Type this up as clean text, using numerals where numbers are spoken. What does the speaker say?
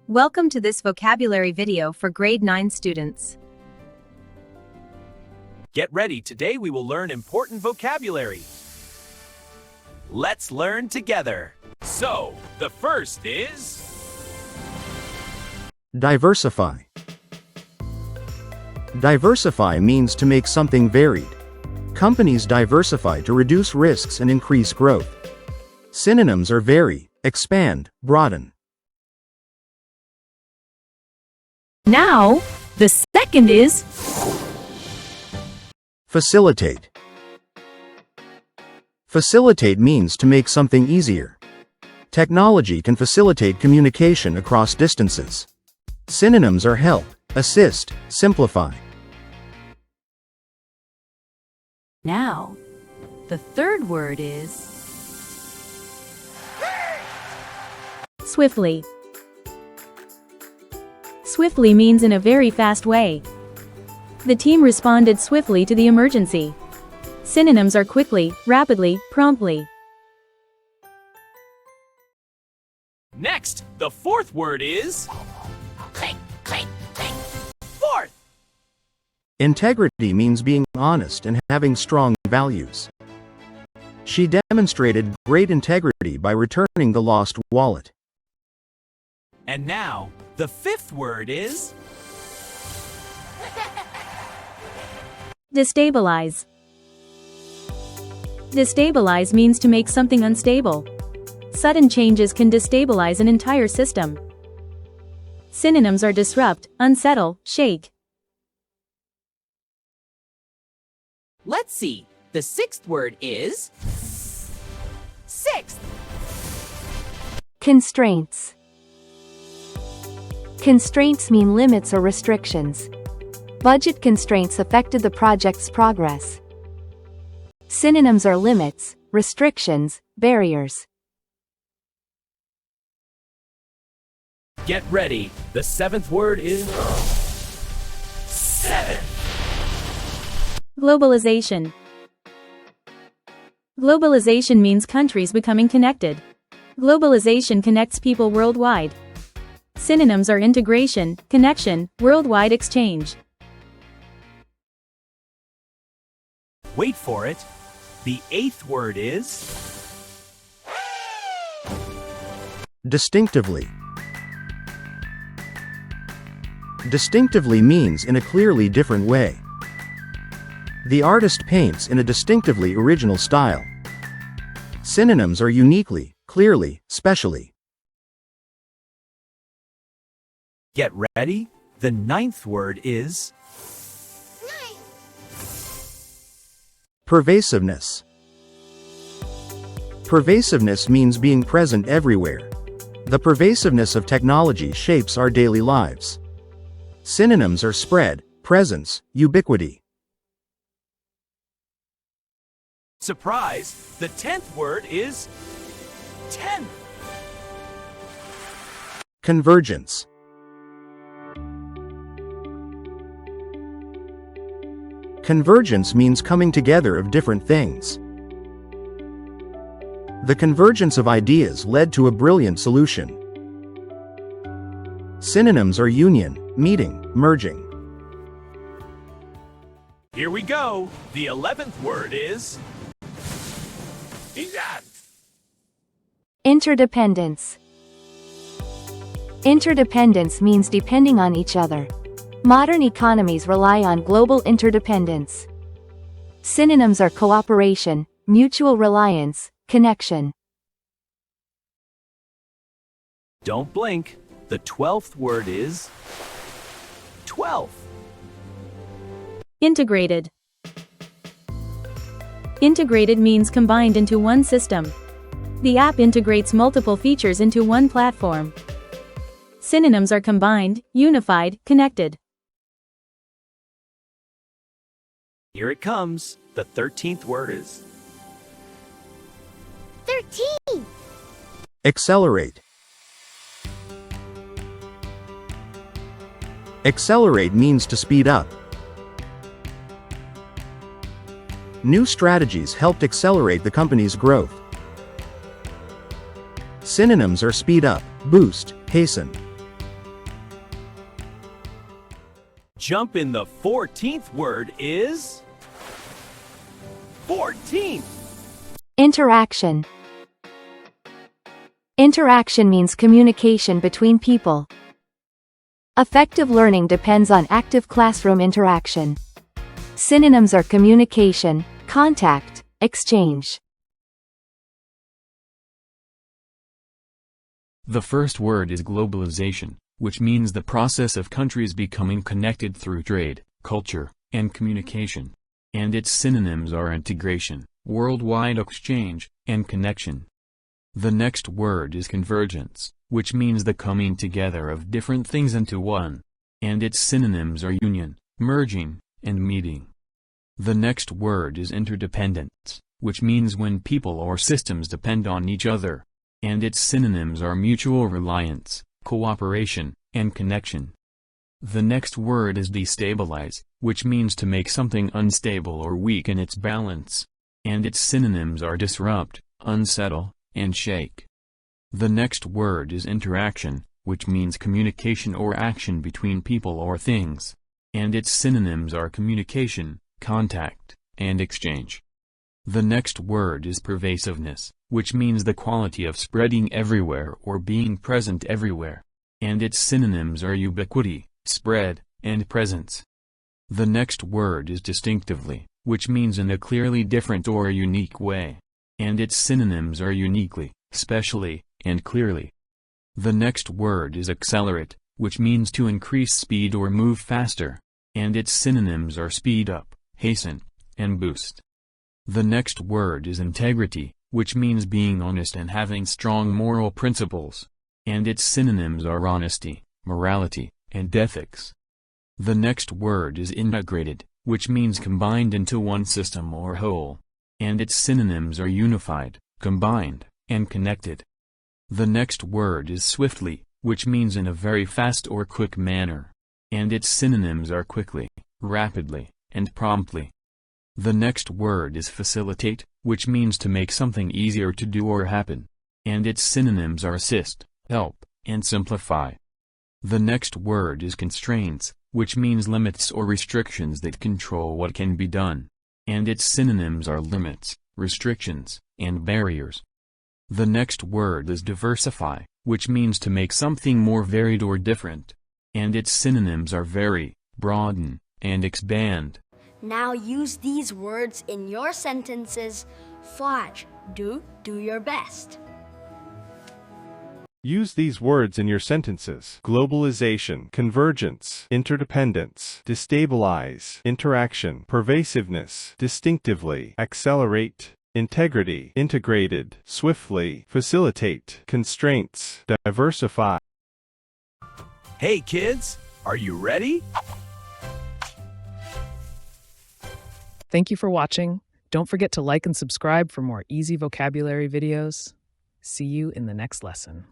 Welcome to this vocabulary video for grade 9 students. Get ready, today we will learn important vocabulary. Let's learn together. So, the first is... Diversify. Diversify means to make something varied. Companies diversify to reduce risks and increase growth. Synonyms are vary, expand, broaden. Now, the second is... Facilitate. Facilitate means to make something easier. Technology can facilitate communication across distances. Synonyms are help, assist, simplify. Now, the third word is... Swiftly. Swiftly means in a very fast way. The team responded swiftly to the emergency. Synonyms are quickly, rapidly, promptly. Next, the fourth word is... Fourth! Integrity means being honest and having strong values. She demonstrated great integrity by returning the lost wallet. And now, the fifth word is... Destabilize. Destabilize means to make something unstable. Sudden changes can destabilize an entire system. Synonyms are disrupt, unsettle, shake. Let's see. The sixth word is... Sixth. Constraints. Constraints mean limits or restrictions. Budget constraints affected the project's progress. Synonyms are limits, restrictions, barriers. Get ready. The seventh word is... Seven. Globalization. Globalization means countries becoming connected. Globalization connects people worldwide. Synonyms are integration, connection, worldwide exchange. Wait for it. The eighth word is... Distinctively. Distinctively means in a clearly different way. The artist paints in a distinctively original style. Synonyms are uniquely, clearly, specially. Get ready. The ninth word is... Pervasiveness. Pervasiveness means being present everywhere. The pervasiveness of technology shapes our daily lives. Synonyms are spread, presence, ubiquity. Surprise! The 10th word is... 10. Convergence. Convergence means coming together of different things. The convergence of ideas led to a brilliant solution. Synonyms are union, meeting, merging. Here we go. The 11th word is... Interdependence. Interdependence means depending on each other. Modern economies rely on global interdependence. Synonyms are cooperation, mutual reliance, connection. Don't blink. The 12th word is... 12. Integrated. Integrated means combined into one system. The app integrates multiple features into one platform. Synonyms are combined, unified, connected. Here it comes. The 13th word is... 13. Accelerate. Accelerate means to speed up. New strategies helped accelerate the company's growth. Synonyms are speed up, boost, hasten. jump in the 14th word is 14. Interaction. Interaction means communication between people. Effective learning depends on active classroom interaction. Synonyms are communication, contact, exchange. The first word is globalization, which means the process of countries becoming connected through trade, culture, and communication. And its synonyms are integration, worldwide exchange, and connection. The next word is convergence, which means the coming together of different things into one. And its synonyms are union, merging, and meeting. The next word is interdependence, which means when people or systems depend on each other. And its synonyms are mutual reliance, cooperation, and connection. The next word is destabilize, which means to make something unstable or weaken its balance. And its synonyms are disrupt, unsettle, and shake. The next word is interaction, which means communication or action between people or things. And its synonyms are communication, contact, and exchange. The next word is pervasiveness, which means the quality of spreading everywhere or being present everywhere. And its synonyms are ubiquity, spread, and presence. The next word is distinctively, which means in a clearly different or unique way. And its synonyms are uniquely, specially, and clearly. The next word is accelerate, which means to increase speed or move faster. And its synonyms are speed up, hasten, and boost. The next word is integrity, which means being honest and having strong moral principles. And its synonyms are honesty, morality, and ethics. The next word is integrated, which means combined into one system or whole. And its synonyms are unified, combined, and connected. The next word is swiftly, which means in a very fast or quick manner. And its synonyms are quickly, rapidly, and promptly. The next word is facilitate, which means to make something easier to do or happen. And its synonyms are assist, help, and simplify. The next word is constraints, which means limits or restrictions that control what can be done. And its synonyms are limits, restrictions, and barriers. The next word is diversify, which means to make something more varied or different. And its synonyms are vary, broaden, and expand. Now use these words in your sentences. Flash, do your best. Use these words in your sentences. Globalization, convergence, interdependence, destabilize, interaction, pervasiveness, distinctively, accelerate, integrity, integrated, swiftly, facilitate, constraints, diversify. Hey kids, are you ready? Thank you for watching. Don't forget to like and subscribe for more easy vocabulary videos. See you in the next lesson.